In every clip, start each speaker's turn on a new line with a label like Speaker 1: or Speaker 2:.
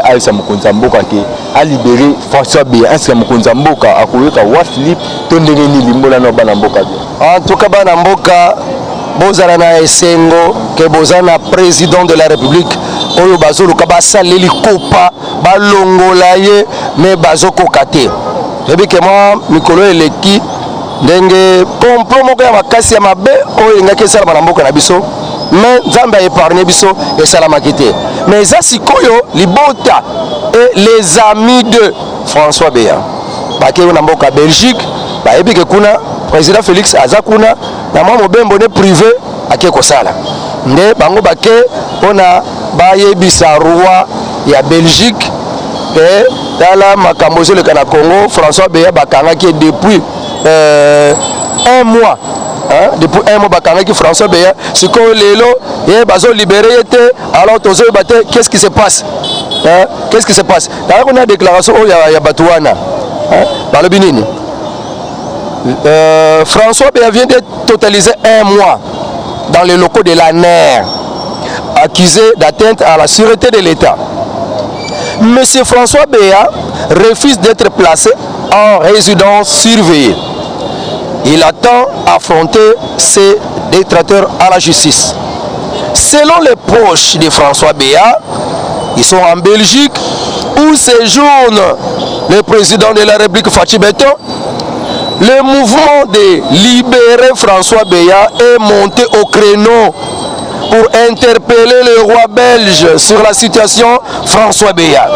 Speaker 1: ayesa mokonzi mboka ke a libérer François Beya. Est-ce que mokonzi mboka akoyoka wa Philippe to ndenge ni limbola na bana mboka bien?
Speaker 2: En tout cas bana mboka bozala na esengo ke bozana président de la République oyo bazoluka basaleli kopa balongola ye me bazokoka te. Yebi ke moi mikolo eleki ndenge complot moko ya makasi ya mabe oyo ngaki esala bana mboka na biso mais Nzambe a épargné biso esalamaki te. Mais eza sikoyo libota et les amis de François Beya bakei na mboka Belgique bayebi ke kuna président Félix aza kuna na mwa mobembo ne privé ake kosala nde bango bake mpona bayebisa roi ya Belgique pe tala makambo ezoleka na Congo. François Beya bakangaki depuis un mois. Depuis un mois bakangaki François Beya sikoyo lelo ye bazo libéré te. Alors tozo bate qu'est-ce qui se passe? Qu'est-ce qui se passe? Tala kuna déclaration ya Batouana balobi nini? François Beya vient de totaliser un mois dans les locaux de l'ANER, accusé d'atteinte à la sûreté de l'État. Monsieur François Beya refuse d'être placé en résidence surveillée. Il attend affronter ces détracteurs à la justice. Selon les proches de François Beya, ils sont en Belgique où séjourne le président de la République Fachi Beton. Le mouvement de libérer François Beya est monté au créneau pour interpeller le roi belge sur la situation François Beya.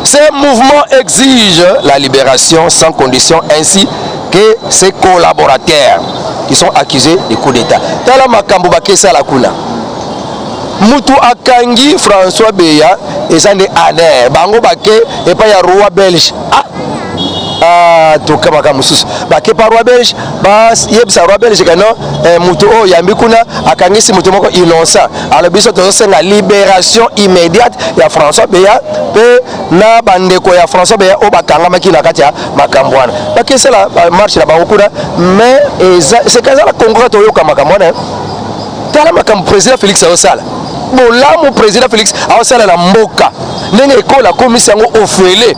Speaker 2: Ce mouvement exige la libération sans condition ainsi que ses collaborateurs qui sont accusés de coup d'État. Tala makambo bakesa la kuna. Mutu akangi François Beya ezande aner bango bake epa ya roi belge. To kama kama mususu bake pa roi belge bas yebisa roi belge kano mutu o yambi kuna akangisi mutu moko innocent. Alors biso to senga libération immédiate ya François Beya pe na bandeko ya François Beya o bakanga makina kati ya makambwana bake sala marche la bango kuna mais c'est kaza la congrès to yoka makambwana tala makambo président Félix Osala bolamu président Félix Osala la mboka ndenge ekola komisi yango ofele.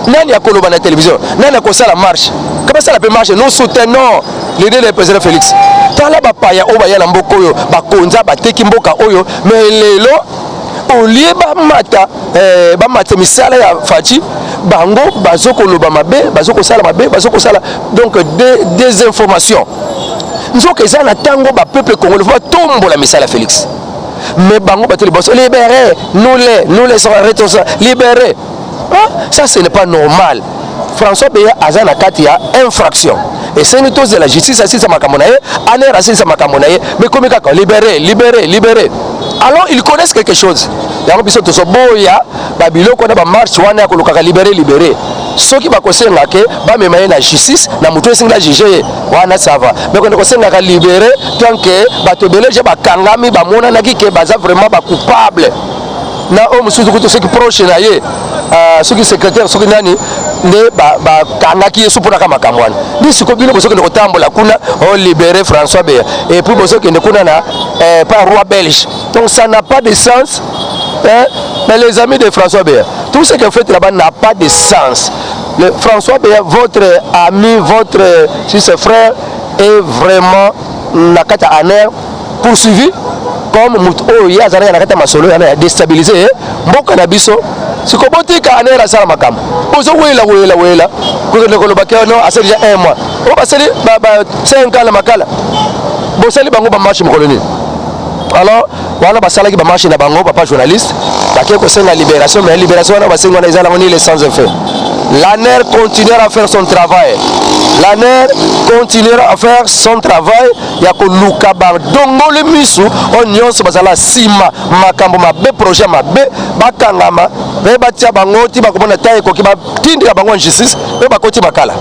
Speaker 2: Nani a koloba na télévision, nani a kosala marche. Comment ça la peut marcher? Nous soutenons l'idée du président Félix. Tala ba paya o ba ya na mboko oyo, ba konza ba teki mboka oyo, mais lelo au lieu ba mata misala ya Fachi, bango bazoko loba mabe, bazoko sala mabe, bazoko sala donc des informations. Nous que ça na tango ba peuple congolais va tomber la misala Félix. Mais bango ba tele boss libérer, nous les responsables libérer. Ça ce n'est pas normal. François Beya a na kati ya infraction. Et c'est nous tous de la justice assise à Makamonaye, aner assise à Makamonaye, mais comme libérer. Alors ils connaissent quelque chose. Yango biso to so boya babilo ko na ba marche wana ko lokaka libérer. Soki ba kosenga ke ba memaye na justice na mutu esinga juger wana ça va. Mais ko kosenga ka libérer tant que ba to beleje ba kangami ba mona na ki ke baza vraiment ba coupable. Na o musuzu kuto soki proche na ye soki secrétaire soki nani ne ba kangaki yesu pour kama kamwana ni siko bino bosoki ne kotambola kuna o libérer François Beya et puis bosoki ne kuna na par roi belge. Donc ça n'a pas de sens. Mais les amis de François Beya, tout ce que vous faites là-bas n'a pas de sens. François Beya, votre ami, votre frère est vraiment nakata aner poursuivi comme muto ya zana nakata masolo ya déstabiliser mboka na biso sikobotika anera sala makambo bozo wela ko le bakeo non assez déjà un mois o basali ba 5 ans la makala bosali bango ba marche mo colonel. Alors wana basala ki ba marche na bango papa journaliste baké ko senga libération mais libération wana basenga na ezala ngoni les sans effet. L'ANER continuera à faire son travail. L'ANER continuera à faire son travail. Yako luka ba dongole misu onyonso bazala sima makambo mabe projet mabe bakangama be batia bango ti bakomona taille ko ki ba tindika bango en justice be bakoti bakala.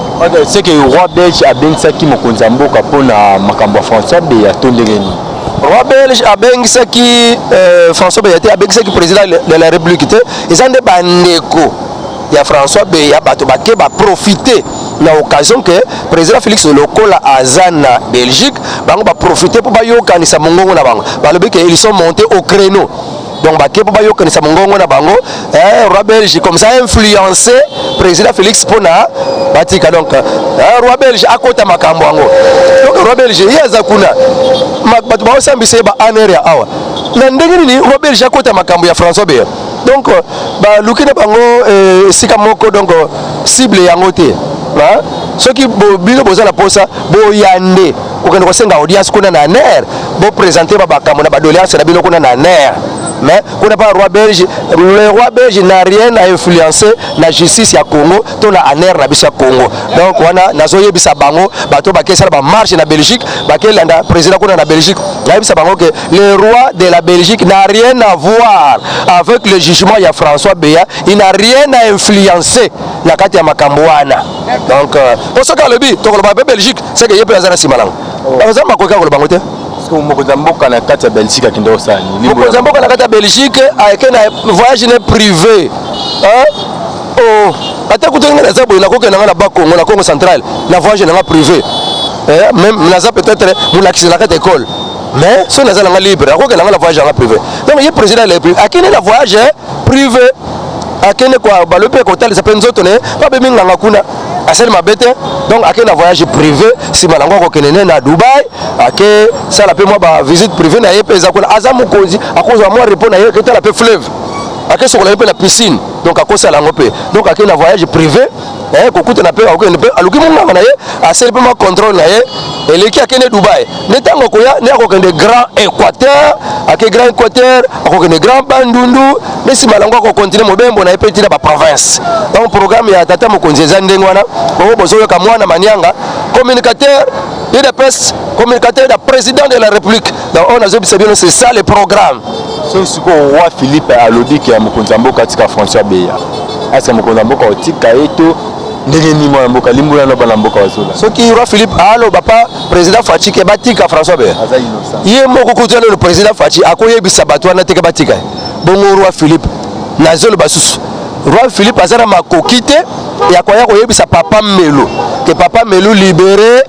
Speaker 1: C'est que roi belge a bensaki mokonza mboka pona makambo François Beya tondengeni.
Speaker 2: Roi belge a bensaki François Beya a bensaki président de la République te ezande bandeko ya François Beya bato bake ba profiter na occasion que président Félix lokola azana Belgique bango ba profiter pour ba yokanisa mongongo na bango balobi que ils sont montés au créneau donc bakepo bayokanisa mongongo na bango roi belge comme ça influencé président Félix pona batika donc roi belge akota makambo yango donc roi belge yaza kuna bato baosambisa ba aner ya awa na ndenge nini roi belge akota makambo ya François Beya donc baluki na bango esika moko donc cible yango te soki bino bozala posa boyande kokende kosenga audience kuna na aner bo présenter bakambo na badoléance na bino kuna na aner mais qu'on n'a pas le roi belge n'a rien à influencer la justice ya Congo to na aner na bisa Congo donc wana nazoye bisa bango bato bakesala ba marche na Belgique bakelanda président kuna na Belgique na bisa bango que le roi de la Belgique n'a rien à voir avec le jugement ya François Beya, il n'a rien à influencer na kati ya makambo wana donc pour ce cas le bi to ko ba Belgique c'est que yepe azana simalang bazama makoka ko bango te
Speaker 1: Mokozamboka na kati ya Belgique akende osani.
Speaker 2: Mokozamboka na kati ya Belgique akenda voyage ne privé. Oh, ata kutenga na zabo ina kokena na ba Congo na Congo central, na voyage na privé. Même na za peut-être mon accès la kati école. Mais ce na za na libre, akokena na voyage na privé. Donc il président le privé. Akende na voyage privé. Akende kwa balope ko tali sape nzoto ne, ba be minga ngakuna. Asel mabete donc akena voyage privé si malango ko kenene na Dubai ake sala pe moi ba visite privée na yepe za kuna azamu kozi akozwa moi repos na yepe la pe fleuve ake sokola yepe la piscine donc akosa lango pe donc akena voyage privé kokuta na pe akene pe aluki munga na ye asel pe moi contrôle na ye eleki akene Dubai netango koya ne akokende Grand Équateur ake Grand Équateur akokende Grand Bandundu mais si malango ko continuer mobembo na yepe tina ba province donc programme ya tata mokonzi ezande ngwana bo bozoyo ka mwana manyanga communicateur et de presse communicateur de président de la République donc on a observé c'est ça le programme
Speaker 1: ce que roi Philippe alobi ki ya mokonzamboka tika François Beya asa mokonzamboka otika eto ndenge ni mwana mboka limbula na bana mboka wazola
Speaker 2: soki roi Philippe alo papa président Fachi ke batika François Beya ye moko kutana le président Fachi akoyebisa bato wana teke batika bongo roi Philippe nazolo basusu roi Philippe azana makokite ya koya koyebisa papa Melo que papa Melo libéré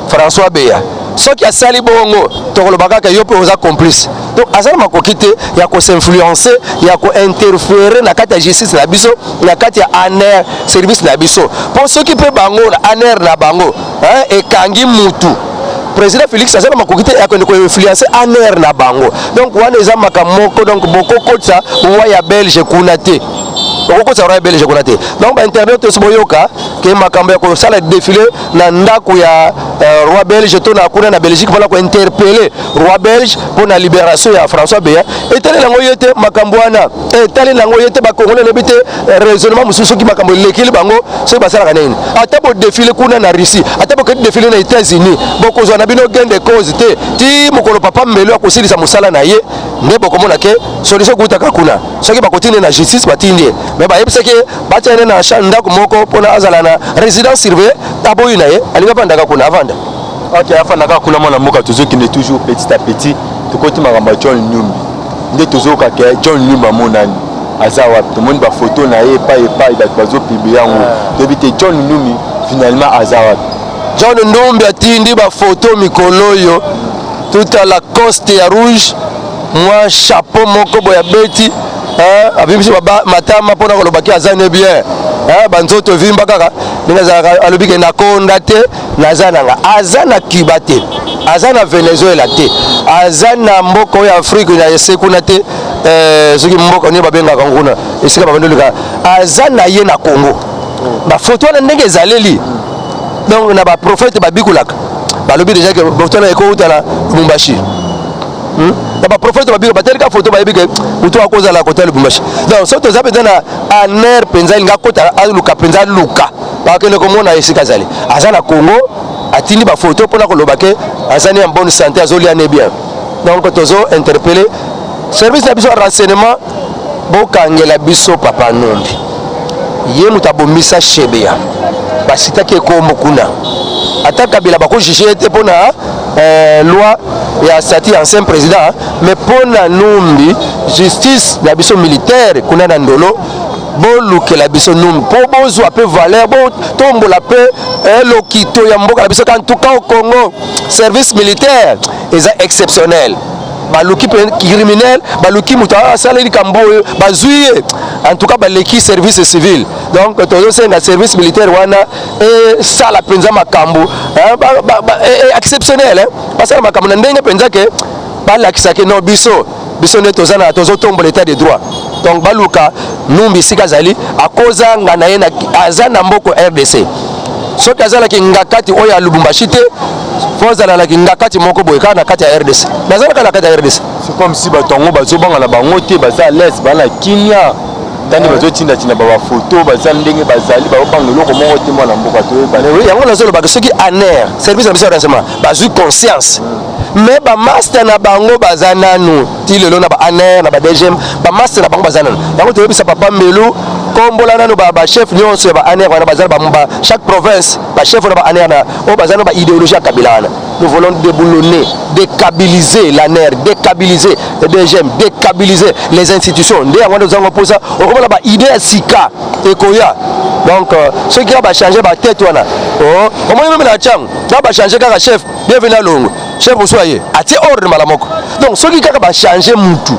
Speaker 2: François Beya soki asali bongo tokolobaka ke yo pe oza complice donc azana makokite ya ko s'influencer ya ko interférer na kati ya justice na biso na kati ya aner service na biso pour ceux qui peut bango na aner na bango ekangi mutu président Félix azana makokite ya ko influencer aner na bango donc wana eza makamoko donc bokokotsa roi ya Belge kuna te okokotsa roi belge kuna te donc ba internet soboyoka ke makambo ya ko sala défilé na ndako ya roi belge to na kuna na Belgique voilà ko interpeller roi belge pour la libération ya François Beya etale lango yete makambo wana etale lango yete ba congolais ne bité raisonnement mususu ki makambo lekili bango so ba sala kaneni ata bo défilé kuna na Russie ata bo ke défilé na États-Unis boko zo na bino gende cause te ti mokolo papa Melo akosilisa musala na ye ne boko mona ke solution kutaka kuna soki ba continue na justice batindie mais ba yebise ke batene na ndako moko pona azala na résidence surveillée taboyi na ye alinga vandaka kuna avanda
Speaker 1: ok afandaka kuna mwana mboka tozokende toujours petit à petit tokoti makambo ya John Numbi nde tozoka ke John Numbi amonani aza wapi tomoni bafoto na ye epai bato bazopiblia yango toyebi te John Numbi finalement aza wapi
Speaker 2: John Numbi atindi bafoto mikolo oyo tout à la coste ya rouge moi chapeau moko boya beti abimisi matama pona kolobaki azane bien banzoto vimba kaka ninga alobike na konda te nazananga azana Cuba te azana Venezuela te azana mboko ya Afrique na yesekuna te soki mboko ni babenga kanguna esika babandolika azana ye na Congo ba photo na ndenge ezaleli donc na ba prophète babikulaka balobi déjà que photo na ekouta na Lubumbashi ba prophète babika batelika photo bayebike mutu akoza la côté Lubumbashi donc soto za pendana aner penza linga kota aluka penza luka bakene komona esika zali azana Congo atindi ba photo pona kolobake azani en bonne santé azoli ane bien donc tozo interpeller service na biso renseignement bokangela biso papa Numbi ye mutabomisa Shebeya basitaki kombo kuna ataka bila bako juger te pona loi ya statut ancien président mais pona Numbi justice na biso militaire kuna na ndolo bolukela biso Numbi po bozwa pe valeur bo tombola pe lokito ya mboka na biso en tout cas au Congo service militaire est exceptionnel baluki criminel baluki mutu asaleli kambo bazwi en tout cas baleki service civil donc tozosenga service militaire wana esala mpenza makambo exceptionnel basala makambo na ndenge mpenza ke balakisaki no biso nde tozotombola état de droit donc baluka Numbi sika zali akoza ngana ye aza na mboko RDC soki azalaki ngakati oyo ya Lubumbashi te fo azalaki ngakati moko boye kaka na kati ya RDC nazalaka na kati ya RDC
Speaker 1: c'est comme si batongo bazobanga na bango te baza l'aise bana kinya tani bazotinda tina ba photo baza ndenge bazali baobanga eloko moko te mwana mboka toyeba
Speaker 2: oui yango nazoloba soki ANR service de renseignement bazwi conscience mais ba master na bango baza nanu ti lelo na ba ANR na ba DGM ba master na bango baza nanu yango toyebisa papa Mbelu kombola nanu ba chef nyonso ya ba ANR wana bazali ba chaque province ba chef na ba ANR na o baza na ba idéologie ya kabila wana nous voulons déboulonner dékabiliser l'ANR dékabiliser le DGM dékabiliser les institutions nde yango nde ozango posa okomona ba idée ya sika ekoya donc ceux qui va changer ba tête wana au moins même na chang va changer kaka chef bienvenue à Longo chef Boussoye ati ordre malamoko donc ceux qui kaka ba changer mutu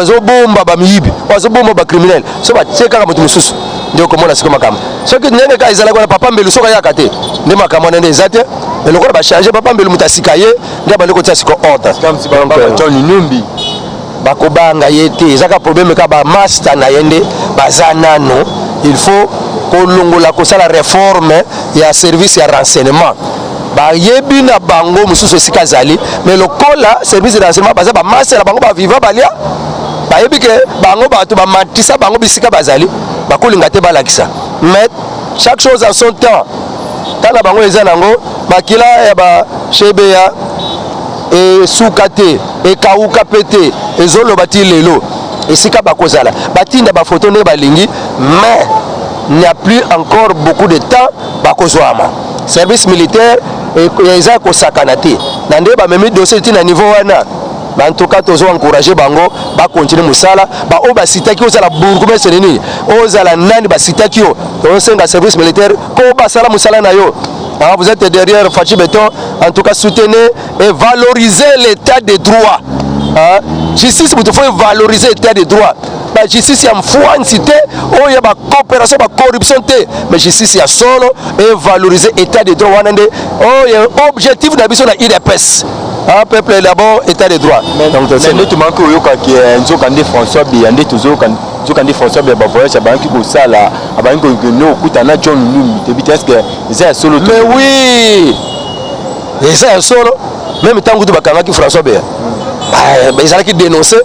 Speaker 2: ozo bomba ba miyibi ozo bomba ba criminel so ba teka mutu mususu ndio komona siko makamba ceux qui nenge ka izala kwa papa Mbelu soka yakate nde makamba nende ezate et le ba changer papa Mbelu mutasikaye ndia bandeko tia siko ordre
Speaker 1: comme si ba John Numbi
Speaker 2: bakobanga yete ezaka problème ka ba master na yende bazanano il faut kolongola kosala réforme ya service ya renseignement bayebi na bango mususu esika zali mais lokola service de renseignement baza ba master na bango ba viva balia bayebi ke bango bato ba matisa bango bisika bazali bakolinga te balakisa mais chaque chose en son temps tala bango eza nango makila ya ba shebeya et soukate et kauka pété et zoloba ti lelo esika bakozala batinda ba photo ne balingi mais il n'y a plus encore beaucoup de temps bakozwama service militaire et eza ko sakanate nande ba memi dossier ti na niveau wana en tout cas tozo encourager bango ba continuer musala ba o ba sitaki osala bourgmestre nini ozala nani ba sitaki yo to senga service militaire ko ba sala musala na yo. Ah, vous êtes derrière Fachi Béton, en tout cas soutenez et valorisez l'état de droit. Ah, justice, vous devez valoriser l'état de droit. La justice, il y a une foi, une cité, il y a une coopération, une corruption, mais justice, il y a solo et valoriser l'état de droit. Il y a un objectif de la mission de l'IDPS. Un peuple d'abord, état de droit.
Speaker 1: Mais nous, tu manques au Nzokande François Biyande, toujours Nzokande François Biyande, voyage à Banki Kosala, à Banki Kono, Koutana John Numbi, est-ce que c'est un solo?
Speaker 2: Mais oui, c'est un solo. Même tant que tu vas François Biyande, ils allaient dénoncer.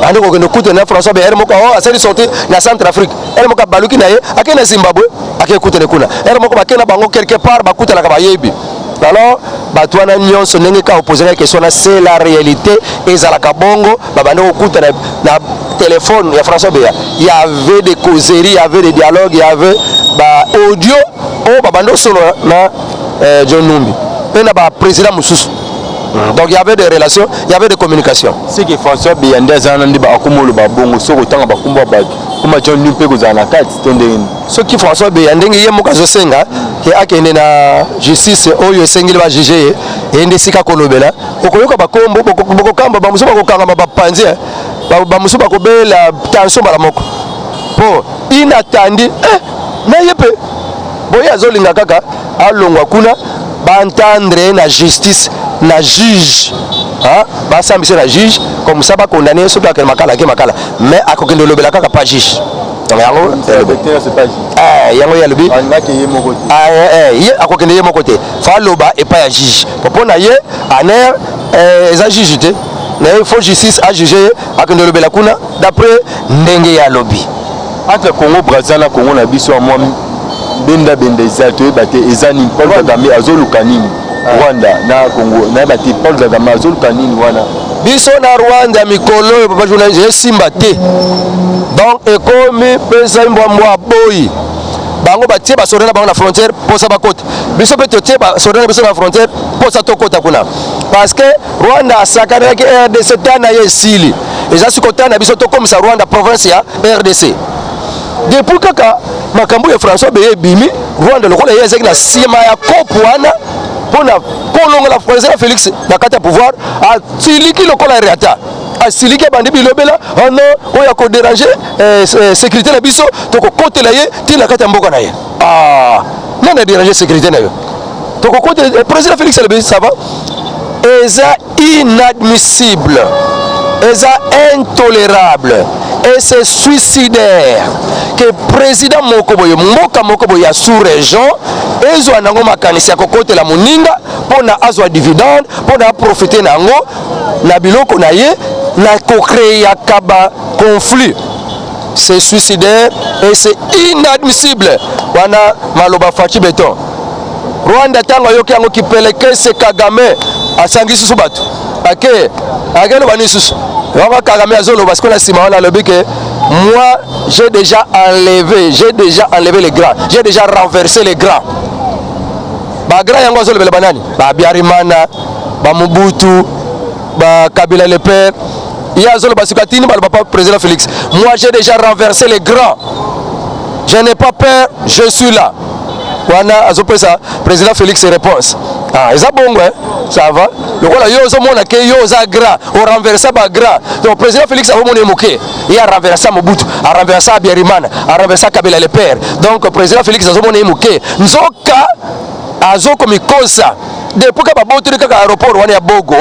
Speaker 2: Ando ko no kutana François Biyande moko asali sorti na Centrafrique. Elle moko baluki na ye, akena Zimbabwe, akekutana kuna. Elle moko bakena bango quelque part bakutana ka bayebi. Alors, Batouana Nyon, ce n'est qu'à opposer la question, c'est la réalité. Et Zalaka Bongo, Babano Okuta, na téléphone, il y a François Béa. Il y avait des causeries, il y avait des dialogues, il y avait audio. Oh, Babano Solo, John Numbi. Et il y a président Moussous. Donc il y avait des relations, il y avait des communications.
Speaker 1: C'est que François Biyande Zanandi Bakumo le Babongo, Sorotan Bakumba Bag, comme John Numbi Zanaka,
Speaker 2: ce qui François Biyande, il y a Mokazo Senga, qui a été la justice, Oyo Sengil va juger, et Ndesika Kolobela, Okoyoka Bakombo, Bokokamba, Bamusuba Kokanga Bapanzi, Bamusuba Kobe, la tension Balamoko. Pour inattendu, Nayepe, Boya Zolinga Kaka, Alongwakuna, Bantendre la justice. Na juge ba sambisa na juge comme ça ba condamner ceux qui makala mais akokende lobela kaka pas juge donc yango
Speaker 1: c'est pas juge
Speaker 2: yango ya lobi
Speaker 1: angaki ye moko
Speaker 2: ye akokende ye moko te fa loba et pas ya juge popona ye aner eza juge te mais il faut justice à juger akokende lobela kuna d'après ndenge ya lobi
Speaker 1: entre Congo Brazza na Congo na biso moi benda zato ebate ezani Paul Kagame azoluka nini Rwanda na Congo na bati Paul Kagame azoluka nini wana
Speaker 2: biso na Rwanda mikolo papa journaliste simba te donc ekomi pesa mbwa boyi bango batie ba sorena bango na frontière posa bakota biso pe totie ba sorena biso na frontière posa tokota kuna parce que Rwanda asakana ke RDC tana yesili eza sikota na biso tokomisa Rwanda province ya RDC depuis kaka makambo ya François Beye bimi Rwanda lokola yezaki na sima ya kopu wana mpona kolongola président Félix na kati ya pouvoir atiliki lokola reata asiliki bandi bilobela ono oyo akodéranger sécurité na biso tokokotela ye ti na kati ya mboka na ye nani adéranger sécurité na yo tokokotela président Félix alobi ça va eza inadmissible eza intolérable et c'est suicidaire que président moko boye mboka moko boye ya sous-région ezwa nango makanisi ya kokotela moninga mpona azwa dividende mpona aprofite nango na biloko na ye na kokreaka baconflit. C'est suicidaire et c'est inadmissible. Wana maloba Fachi Beton Rwanda tango yoki yango kipelekese Kagame asangi susu batu ake agelo bani susu wanga Kagame azolo parce que la sima wana lobi que moi j'ai déjà enlevé les grands, j'ai déjà renversé les grands. Ba grand yango azolo bele banani ba Biarimana ba Mobutu ba Kabila le père Yazolo Basikatini ba papa président Félix. Moi j'ai déjà renversé les grands. Je n'ai pas peur, je suis là. Wana azopesa président Félix réponse. Eza bongo ça va. Le voilà yo zo mona ke yo za gras, on renversa ba gras. Donc président Félix a mona moké. Il a renversé Mobutu, a renversé Biarimana, a renversé Kabila le père. Donc président Félix a mona moké. Nzoka azoko mikosa. Depuis que ba botu ka aéroport wana ya Bogo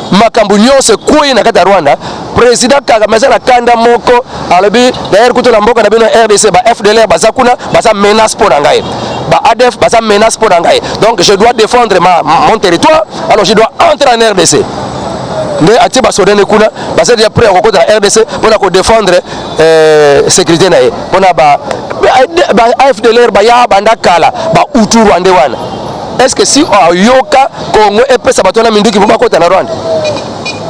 Speaker 2: makambo nyonso kwei na kati ya Rwanda président Kagame na kanda moko alobi d'ailleurs kuto na mboka na bino RDC ba FDLR baza kuna baza menace pour ngai ba ADF baza menace pour ngai donc je dois défendre mon territoire alors je dois entrer en RDC mais ati ba sodene kuna baza déjà prêt à kokota na RDC pour défendre sécurité na ye pona ba FDLR ba ya banda kala ba utu Rwanda wana. Est-ce que si Yoka Congo et pesa batona minduki pour bakota na Rwanda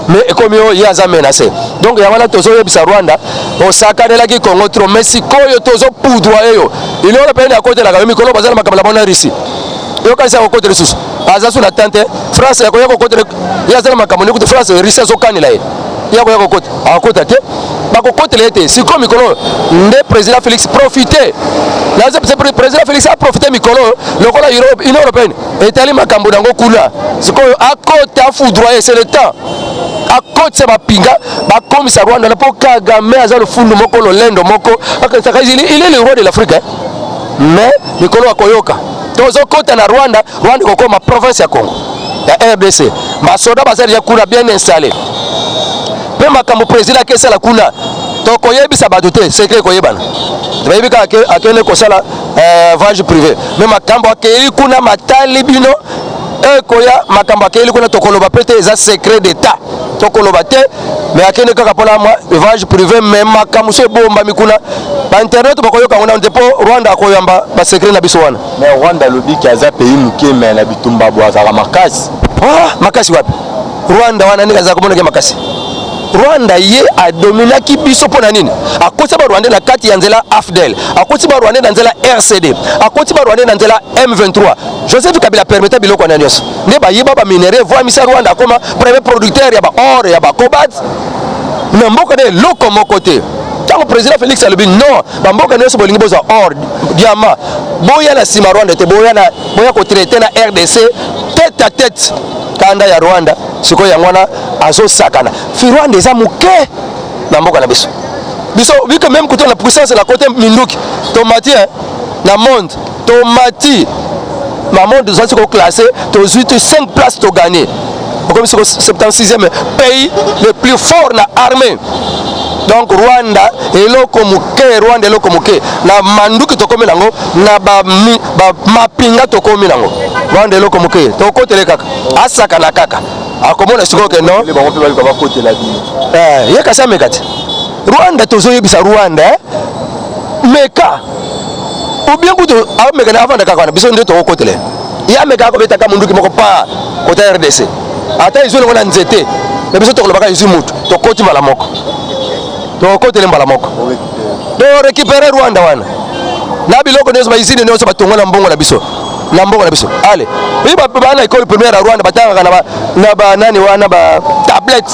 Speaker 2: mais comme yo yaza menacé donc ya wana tozo yebisa Rwanda osaka de la ki Congo trop mais si koyo tozo poudroyer yo il est européen à côté la Kagame mikolo bazala makabala bona Russie yoka sa côté ressources azasu na tante France ya koyo côté yaza makamoni ko France Russie zo kanila ye ya koyo côté a côté te bako côté l'été si comme mikolo nde président Félix profiter le président Félix a profité mikolo lokola Europe Union européenne etali makambo nango kula sikoyo akota foudroyer c'est le temps akota ba pinga ba komisa Rwanda po Kagame aza le fundu moko lo lendo moko il est le roi de l'Afrique mais mikolo akoyoka tozo kota na Rwanda koko ma province ya Congo ya RDC ma soda bazali ya kula bien installé pe makambo président kesa la kuna toko yebisa badoute secret ko yebana bayebi ka akene ko sala voyage privé mais makambo akeli kuna matali bino koya makambo akeli kuna tokoloba pete eza secret d'état tokoloba te mais akene kaka pona voyage privé mais makambo se bomba mikuna ba internet bakoyoka ngona ndepo Rwanda akoyamba ba secret na biso wana
Speaker 1: mais Rwanda lobi ki aza pays muke mais na bitumba bwazaka makasi
Speaker 2: makasi wapi Rwanda wana nika za komona ke makasi Rwanda ye a dominaki biso pona nini akoti ba Rwanda na kati ya nzela AFDEL akoti ba Rwanda na nzela RCD akoti ba Rwanda na nzela M23 Joseph Kabila permettait biloko na nyos ne ba yeba ba minerais voa misa Rwanda koma premier producteur ya ba or ya ba cobalt na mboka ne loko moko te tango président Félix alobi non ba mboka nyos bolingi boza or diamant boya na sima Rwanda te boya ko traiter na RDC tête à tête kanda ya Rwanda siko ya ngwana azo sakana fi Rwanda eza muke na mboka na biso vu que même côté la puissance la côté minduki tomati na monde tomati ma monde zati ko classé to 5 places to gagner comme c'est 76e pays le plus fort na armée donc Rwanda eloko muke Rwanda eloko muke na manduki to komi nango na ba mapinga to komi nango Rwanda eloko muke to kotele kaka asaka na kaka akomona siko ke non
Speaker 1: les bango pe ba côté la vie
Speaker 2: yeka sa mekati Rwanda tozo yebisa Rwanda meka ou bien kuto a meka na avanda kaka na biso nde to kotele ya meka ko betaka munduki moko pa kota RDC ata izole ngona nzete na biso to ko baka izu mutu to koti mala moko to kotele mbala moko do récupérer Rwanda wana na biloko nyo ba izine nyo ba tongola mbongo na biso na mbongo na biso allez oui ba na école primaire à Rwanda batanga na ba nani wana ba tablette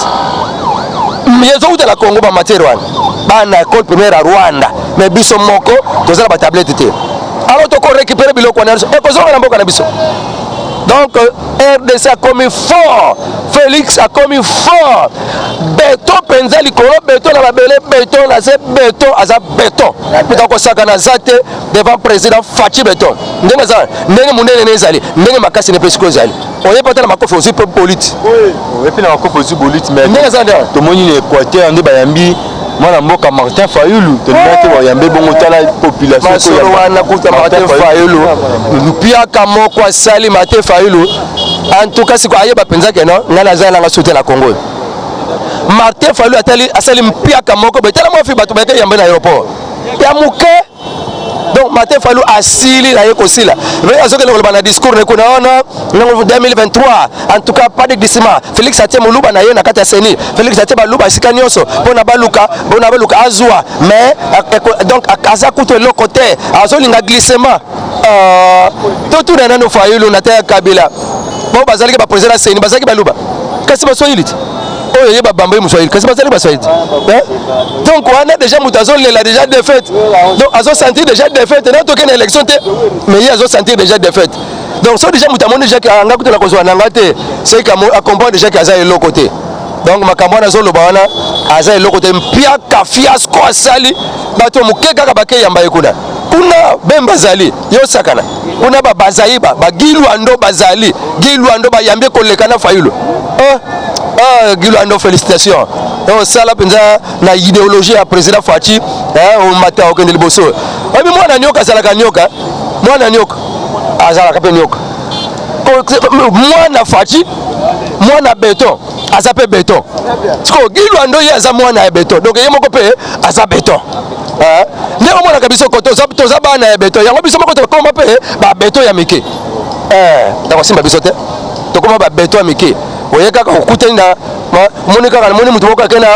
Speaker 2: yezo uta la Congo ba matière wana ba na école primaire à Rwanda mais biso moko tozala ba tablette te alors to ko récupérer biloko na biso e ko zonga na mboka na biso Donc RDC a commis fort, Félix a commis fort. Béton penza likolo, béton na babele, béton na c'est béton, aza béton. Peut-être que ça kana zate devant président Fachi béton. Ndenge za, ndenge munene nezali, ndenge makasi ne pesiko zali. On est pas tellement makofi aussi pour politique.
Speaker 1: Oui. Et puis na makofi aussi politique mais.
Speaker 2: Ndenge za ndio.
Speaker 1: To moni l'Équateur ande bayambi mwana mboka Martin Fayulu to ndete bayambe bongo tala population
Speaker 2: ko ya wana kuta Martin Fayulu. Pia kamo kwa sali Martin Fayulu. En tout cas, c'est quoi ayeba penza que non, ngana za la sauter la Congo. Martin Fayulu atali asali mpia kamoko betala mo fi bato bayeke yambe na aéroport. Ya muke. Donc Martin Fayulu asili na yeko sila. Mais azoke le bana discours ne kuna ona en 2023. En tout cas pas de glissement. Félix Atie Moluba na ye na kata seni. Félix Atie Baluba sika nyonso pona baluka azwa. Mais donc akaza kuto le côté azolinga glissement. Tout na no Fayulu na ta Kabila. Bon bazali ba président seni bazali baluba. Kasi ba soyiliti. Oh yeba bambe muswahili. Kasi bazali ba soyiliti. Donc on a déjà mutazo la déjà défaite. Donc azo sentir déjà défaite. Na toke na élection te. Mais il azo sentir déjà défaite. Donc so déjà mutamoni déjà anga kutela kozwa nanga te. C'est comme accompagne déjà kaza elo côté. Donc makambo na zo lobana aza elo côté mpia ka fiasco asali bato mukeka ka bake yamba ekuna. Kuna bemba zali yo sakana. Kuna ba bazaiba ba Gilwando bazali. Gilwando ba yambe kolekana Fayulu. Gilwando félicitations. Donc ça là penza na idéologie à président Fachi au matin au Kendel Bosso. Obi mwana nyoka salaka nyoka. Mwana nyoka. Azala kape nyoka. Mwana Fachi, mwana béton. Azape béton. Parce que Gilwando ye aza mwana béton. Donc ye moko pe aza béton. Ndeko mwana kabiso koto toza bana ya béton. Yango biso moko to koma pe ba béton ya mike. D'accord simba biso te. To koma ba béton ya mike. Oye kaka okuteni na moni kaka moni mutu moko akena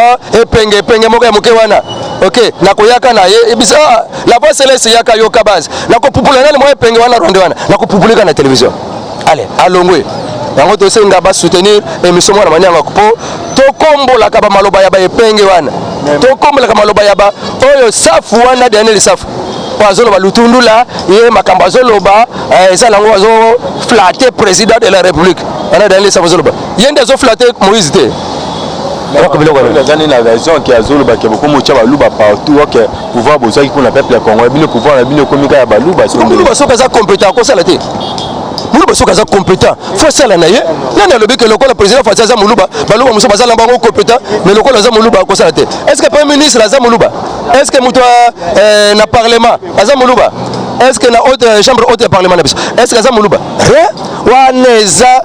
Speaker 2: penge moko ya moke wana. OK, na koyaka na ye bisa la voix céleste yaka yoka base. Na ko pupula na le moye penge wana ronde wana. Na ko pupulika na télévision. Allez, alongwe. Yango to senga ba soutenir émission mwana manyanga ko to kombola ka ba maloba ya ba epenge wana. To kombola ka maloba ya ba oyo safu wana dernier safu. Azolo ba lutundula ye makambo azoloba eza lango azo flatter président de la République. Ana dernier safu azoloba. Yende azo flatter Moïse te.
Speaker 1: La raison qui a zolo qui beaucoup mocha baluba partout OK pouvoir bozaki pour le peuple congolais bino pouvoir na bino komika ya baluba so baluba so kaza compétent ko sala te baluba so kaza compétent faut sala na ye nana lobi que le président Fatia za baluba muso bazala bango compétent mais le za baluba ko sala te est-ce que premier ministre za baluba est-ce que muto na parlement za baluba est-ce que na haute chambre haute parlement na biso est-ce que za baluba waneza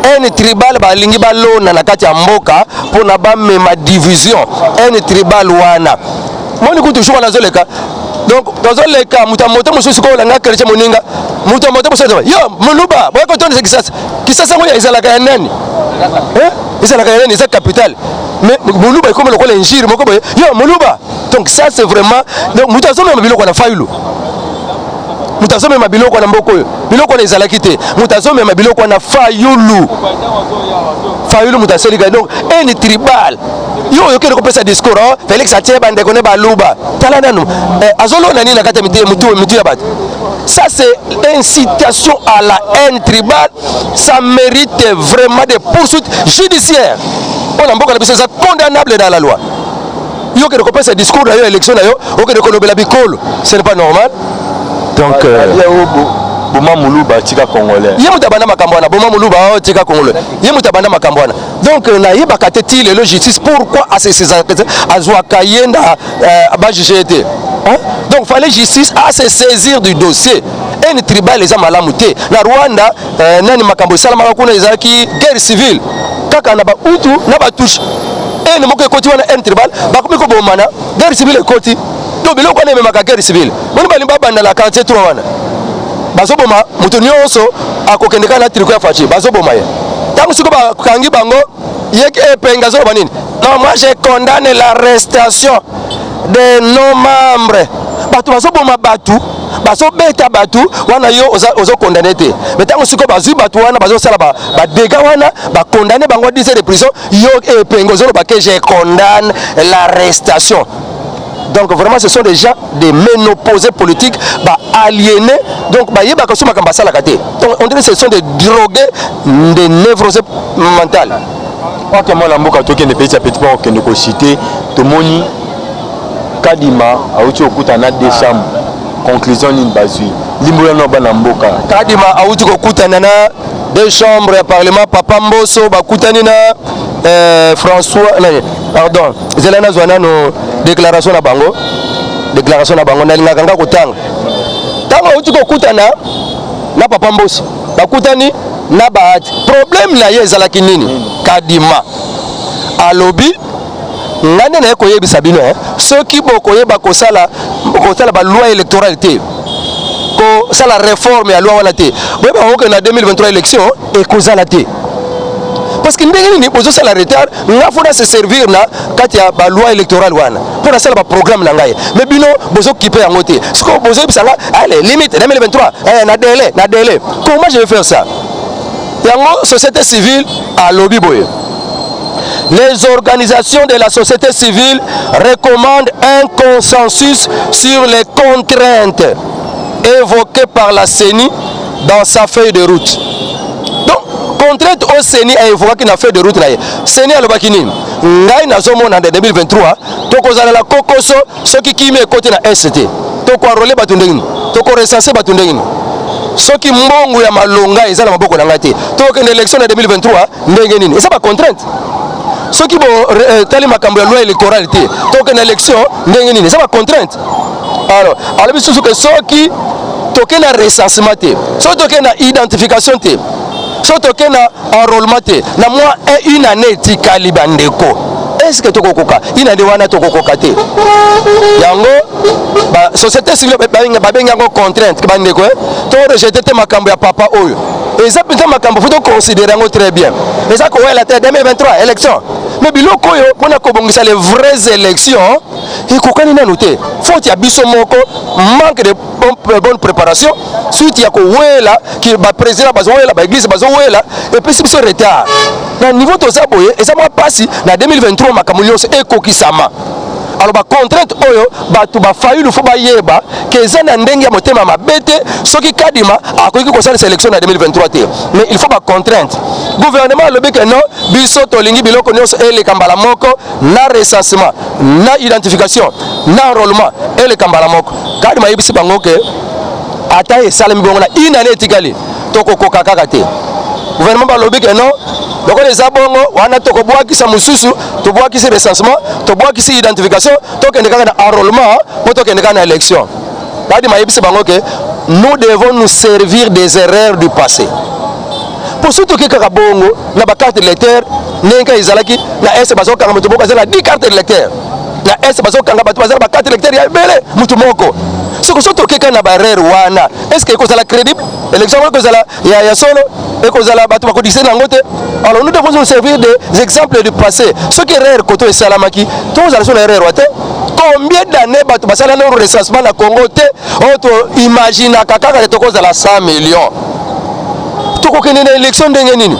Speaker 1: un tribal balingi balona na kati ya mboka pona ba mema division un tribal wana moni kutu shuka nazoleka donc tozoleka mutamoto mususu ko langa kerche moninga mutamoto mususu yo muluba boyako toni kisasa ngoya izalaka ya nani izalaka ya nani c'est capital mais muluba comme lokola injiri moko boye yo muluba donc ça c'est vraiment donc mutazomo mabiloko na Fayulu mutazome mabiloko na mboko yo biloko na ezalaki te mutazome mabiloko na Fayulu mutaseli donc un tribal yo yo kero kopesa discours Félix Atie bande kone baluba tala nanu azolo nani na kata mutu ya bato ça c'est incitation à la haine tribale ça mérite vraiment des poursuites judiciaires on mboka na biso ça condamnable dans la loi yo kero kopesa discours na yo élection na yo okero kolobela bikolo ce n'est pas normal. Donc Boma Muluba tika congolais. Ye mutabanda makambwana Boma Muluba tika congolais. Ye mutabanda makambwana. Donc na yeba kateti le justice pourquoi à ces azwa kayenda ba jugeté. Donc fallait justice à se saisir du dossier. Un tribal les amalamuté. Na Rwanda nani makambo salama kuna ezaki guerre civile. Kaka na ba utu na ba touche. Et ne moko ekoti wana un tribal ba komiko bomana guerre civile ekoti. Donc biloko na memaka guerre civile. Moni balimba banda la 43 wana. Bazoboma mutu nyonso akokendeka na triko ya Fachi bazoboma ye. Tangu siko ba kangi bango yeke epenga zo banini. Non, moi je condamne l'arrestation de nos membres. Batu bazoboma batu bazobeta batu wana yo ozo condamné te. Mais tangu siko bazui batu wana bazosala ba dégâts wana ba condamné bango 10 ans de prison yo epenga zo ba que je condamne l'arrestation.
Speaker 2: Donc vraiment ce sont des gens des ménopausés politiques, aliénés, donc donc on dirait que ce sont des drogués, des névrosés mentales.
Speaker 1: Ok, moi la mboka toke ne petit à petit pas que nous citer tout moni kadima auti okuta na deux chambres conclusion ni bazui limbola no bana mboka
Speaker 2: kadima auti okuta na deux chambres ya parlement papa Mbosso bakutani na François pardon zelana zwana no déclaration na bango na lingaka kotanga tango auti okuta na papa Mbosso bakutani na bahati problème na ye ezalaki nini kadima alobi ngane na koyebisa bino soki bokoyeba kosala ba loi électorale te ko sala réforme ya loi wana te boyeba oke na 2023 élection ekozala te parce que ndenge nini bozo sala retard nga fona se servir na kati ya ba loi électorale wana pour sala ba programme na ngai mais bino bozo kipe yango te siko bozo bisanga allez limite 2023 na délai comment je vais faire ça yango société civile à lobby boye. Les organisations de la société civile recommandent un consensus sur les contraintes évoquées par la CENI dans sa feuille de route. Donc, contrainte au CENI a évoqué dans la feuille de route. CENI a l'obakini. Ngai na zomo en 2023. Toko zala la kokoso, ceux qui me côté na ST. Toko enrôler batundengini. Toko recenser batundengini. Ceux qui mbongo ya malonga ezala maboko na ngate. Toko na élection en 2023 ndenge nini. Et ça pas contrainte. Ceux qui vont tali makambo ya loi électorale te toke na élection ndenge nini, ça va contrainte. Alors biso que ceux qui toke na recensement te, ceux toke na identification te, ceux toke na enrôlement te, na moi une année tikali bandeko. Est-ce que tokokoka ina de wana tokokoka te yango ba société civile ba benga ngo contrainte bandeko to rejeter te makambo ya papa oyo eza pita makambo faut considérer ngo très bien eza ko wela te 2023 élection mais biloko oyo pona ko bongisa les vraies élections ikokani nanu te faute ya biso moko manque de bonne préparation suite ya ko wela ki ba président bazo wela ba église bazo wela et puis biso retard na niveau to za boye eza mo pasi na 2023 makambo nyonso ekokisama. Alors ba contrainte oyo batu ba faillu faut ba yeba que za na ndenge ya motema mabete soki kadima akoki ko sala sélection na 2023 te mais il faut ba contrainte gouvernement lobi que non biso to lingi biloko nyonso ele kambala moko na recensement na identification na enrôlement ele kambala moko kadima yebisi bango ke ata e sala mbongo na inane etikali toko koka kaka te gouvernement ba lobi que non donc les abongo wana toko boakisa mususu to boakisa recensement to boakisa identification to kende kaka na enrôlement pour to kende kaka na élection badi mayebisa bango que nous devons nous servir des erreurs du passé pour surtout que kaka bongo na ba carte électeur nenga izalaki na ese bazo kanga mutu boko zala 10 cartes électeur na ese bazo kanga batu bazala ba carte électeur ya bele mutu moko soko soto keka na ba erreur wana est-ce que kozala crédible élection kozala ya solo et kozala batu bakodise na ngote. Alors nous devons nous servir des exemples du passé. Ce qui est rare koto et salamaki, tous allons sur l'erreur. Combien d'années batu basala na recensement na Congo te auto imagine kaka to kozala 100 millions. To ko kene na élection ndenge nini?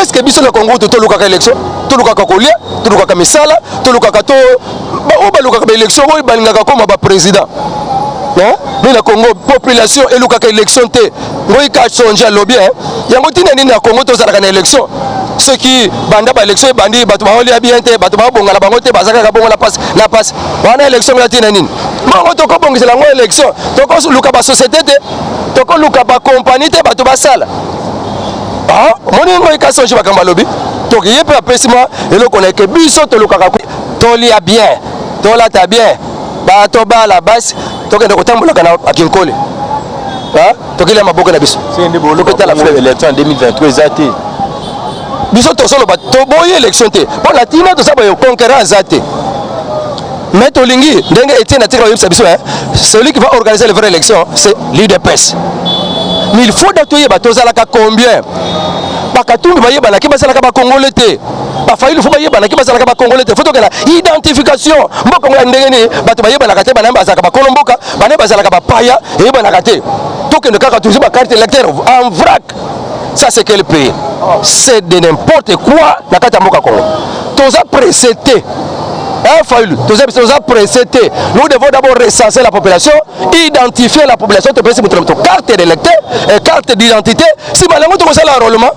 Speaker 2: Est-ce que biso na Congo to luka ka élection? To luka ka kolia, to luka ka misala, to luka ka to ba luka ka élection boy balingaka comme ba président. Mais la Congo population et luka ka élection te ngoi ka changer lobby yango tina nini na Congo to zala ka élection ceux qui banda ba élection bandi batu ba oli bien te batu ba bonga la bango te bazaka ka bonga la passe wana élection ya tina nini mango to ko bongisa la ngo élection to ko luka ba société te to ko luka ba compagnie te batu ba sala moni ngoi ka changer ba kamba lobby to ki yepe apesima eloko na ke biso to luka ka to lia bien to la ta bien ba to ba la base tokende kotambola kana akinkole tokile maboka na biso
Speaker 1: c'est ndebo lokota la fête élection en 2023 ezate
Speaker 2: biso to solo ba to boye élection te pour la tina to saba yo conquérant zate mais to lingi ndenge Etienne atira yebisa biso celui qui va organiser les vraies élections c'est l'UDPS mais il faut datoyer ba to zala ka combien bakatumbi bayeba na ki basala ka ba congolais te ba failli faut bayeba na ki basala ka ba congolais te faut to kala identification mboko ngala ndenge ni bato bayeba na kate bana bazaka ba kolomboka bana bazala ka ba paya yeba na kate to kende kaka toujours ba carte électeur en vrac. Ça c'est quel pays? C'est de n'importe quoi na kata mboka Congo. Toza pressé Nous devons d'abord recenser la population, identifier la population, carte d'électeur, carte d'identité. Si malango to kosala enrôlement,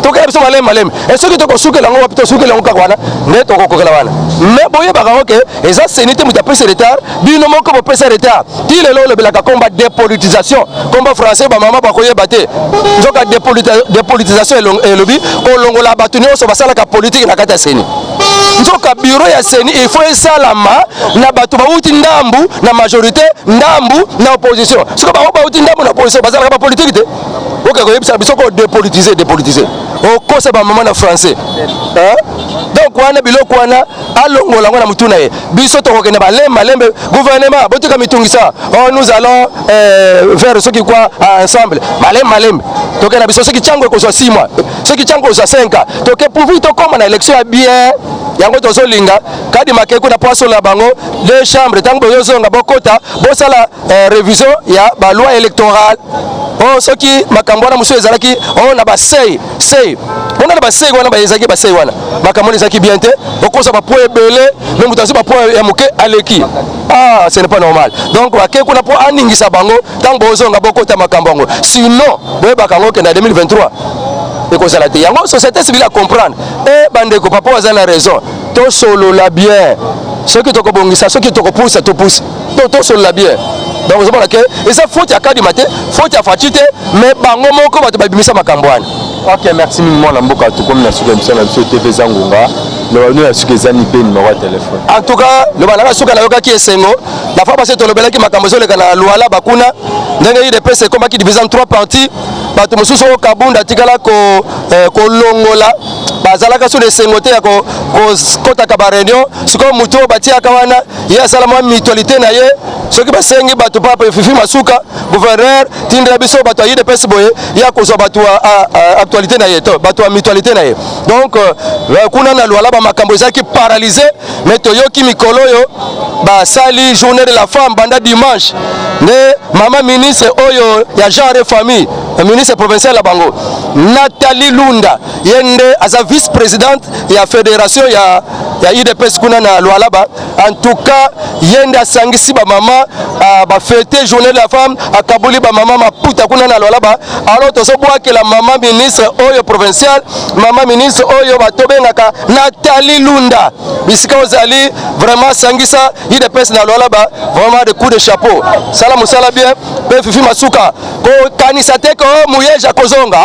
Speaker 2: to kaya biso malem. Et ceux qui to kosuke lango wapito suke lango kakwana, ne to kokela wana. Mais boye bakako ke eza senité muta pesa retard, bino moko bo pesa retard. Ti lelo le belaka combat dépolitisation, combat français ba mama ba koye baté. Nzoka dépolitisation et lobby ko longola batuni so basala ka politique na kata seni. Nzoka bureau ya seni il faut esalama na bato bauti ndambu na majorité ndambu na opposition. Siko bauti ndambu na opposition basala ka politique te. OK ko yebisa biso ko dépolitiser. O ko se ba mama na français. Donc wana biloko wana alongola ngona mutuna ye. Biso to ko kene ba lembe gouvernement botika mitungisa. Oh nous allons vers ceux qui quoi ensemble. Malem. To kena biso ceux qui chango ko so 6 mois. Ceux qui chango so 5 ans. To ke pouvoir to comme na élection ya bien. Yango tozo linga kadi makeku na poisson la bango les chambres tango yozonga bokota bosala révision ya ba loi électorale. Oh soki makambo na muso ezalaki on na ba sei on na ba sei wana ba ezaki ba sei wana makambo ezaki bien te okosa ba point belé même mutazi ba point ya muke aleki ce n'est pas normal. Donc makeku na po aningisa bango tango bozonga bokota makambo ngo sinon boye bakango ke na 2023 et que ça la yango société civile à comprendre et bande ko papa a la raison to solo la bien ceux qui to ko bongisa ceux qui to ko pousse to solo la bien donc vous savez que et ça faut ya kadi maté faut ya fatite mais bango moko bato babimisa makambwana.
Speaker 1: OK, merci mimmo na mboka to comme na suka msana biso TV Zangunga le banu ya suka ezani pe numéro de téléphone.
Speaker 2: En tout cas le bana suka na yoka ki esengo la fois passé to lobela ki makambo zo le kana luala bakuna ndenge yi de pese comme qui divise en 3 parties bato mosusu o kabunda tikala ko longola bazalaka sur les sengote ya ko kota ka ba réunion siko muto batia kawana ya salama mutualité na ye soki basengi bato papa fifi masuka gouverneur tindra biso bato yi de pese boye ya ko zo bato actualité na ye to bato mutualité na ye donc kuna na lwala ba makambo ezaki paralysé mais toyoki mikolo yo ba sali journée de la femme banda dimanche ne mama ministre oyo ya genre et famille ministre provincial la bango Nathalie Lunda yende asa vice-présidente ya fédération ya IDPS kuna na Lualaba. En tout cas yende asangisi ba mama ba fêter journée de la femme akabuli ba mama maputa kuna na Lualaba. Alors to so boa que la maman ministre oyo provincial maman ministre oyo batobengaka Nathalie Lunda bisika ozali vraiment sangisa IDPS na Lualaba vraiment de coup de chapeau salamu sala bien pe fifi masuka ko kanisa te ko muyeja akozonga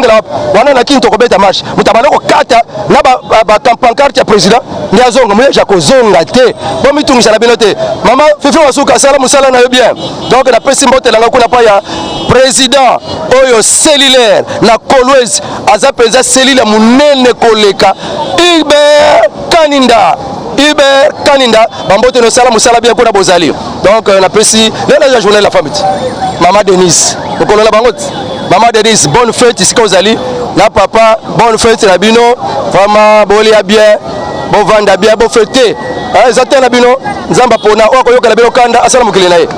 Speaker 2: la wana na kinto ko beta marche mutabana ko kata na ba pancarte ya président ni azonga muyeja akozonga te bo mitungisa na binote mama fifi masuka salamu sala na yo bien donc na pesi mbote langa kuna pa ya président oyo cellulaire na Kolwezi aza penza cellule munene koleka Iber Kaninda bambote no sala musala bien kuna bozali donc na pesi la journée de la femme maman Denise okolola bangote maman Denise bonne fête ici kozali na papa bonne fête na bino vraiment bolia bien bon vanda bien bon fêter ezata na bino nzamba pona okoyoka na bino kanda asala mukile naye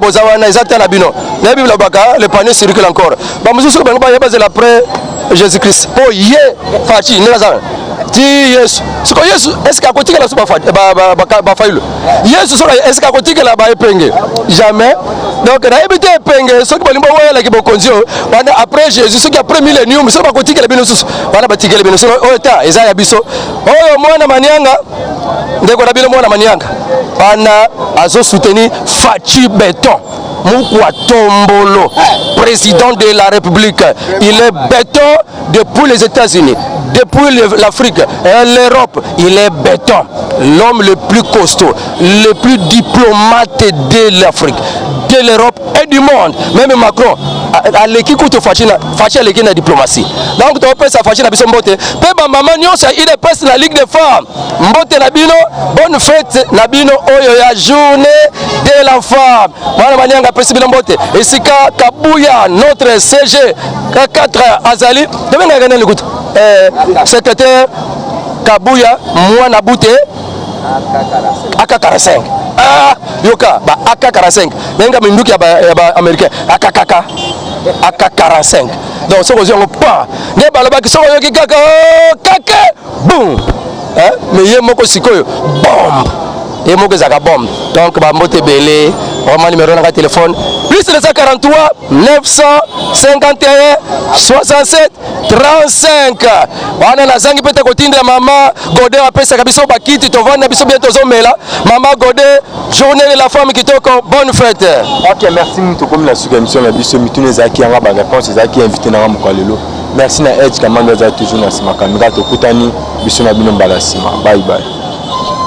Speaker 2: bozawana ezata na bino na Bible baka le panier circule encore ba mususu bango ba yeba zela après Jésus-Christ po ye fachi nela za ti Yesu siko Yesu est-ce que akotika la suba fachi ba failo Yesu soko est-ce que akotika la ba epenge jamais donc na ebite epenge soko balimba wala ki bokonzio bana après Jésus soko après millénium soko akotika la bino susu bana batikele bino soko eta eza ya biso oyo mwana manianga ndeko na bino mwana manianga bana azo soutenir Fachi Béton Moukwa Tombolo, président de la République. Il est béton depuis les États-Unis, depuis l'Afrique et l'Europe. Il est béton, l'homme le plus costaud, le plus diplomate de l'Afrique, de l'Europe et du monde. Même Macron, à l'équipe de Fachi à l'équipe de la diplomatie. Donc, tu peux Fachi na biso mbote. Peba maman nyonso il est presque la Ligue des femmes. Mbote na bino, bonne fête na bino oyo ya journée de la femme. Bana manianga pesi bino mbote. Esika Kabuya notre CG K4 Azali. Debenga ngana likuta. Secrétaire Kabuya mwana bute AK45. Yoka ba AK45. Nenga minduki ya ba américain AK45. Donc ce que je pas. Ne baloba qui sont yoki kaka kaka boum. mais ye moko sikoyo bombe ye moko ezaka bombe donc bambote ebele vraiment numéro na téléphone plus 243 951 67 35 wana nazangi pete kotinda mama Godé apesaka biso bakiti tovanda biso bien tozomela mama Godé journée de la femme kitoko bonne fête.
Speaker 1: Ok, merci mutu comme la sous-émission na biso mitune ezaki yanga ba réponse ezaki invité na mokalelo. Merci na Edge Kamando za toujours na sima kamera tokutani biso na bino mbala sima. Bye bye.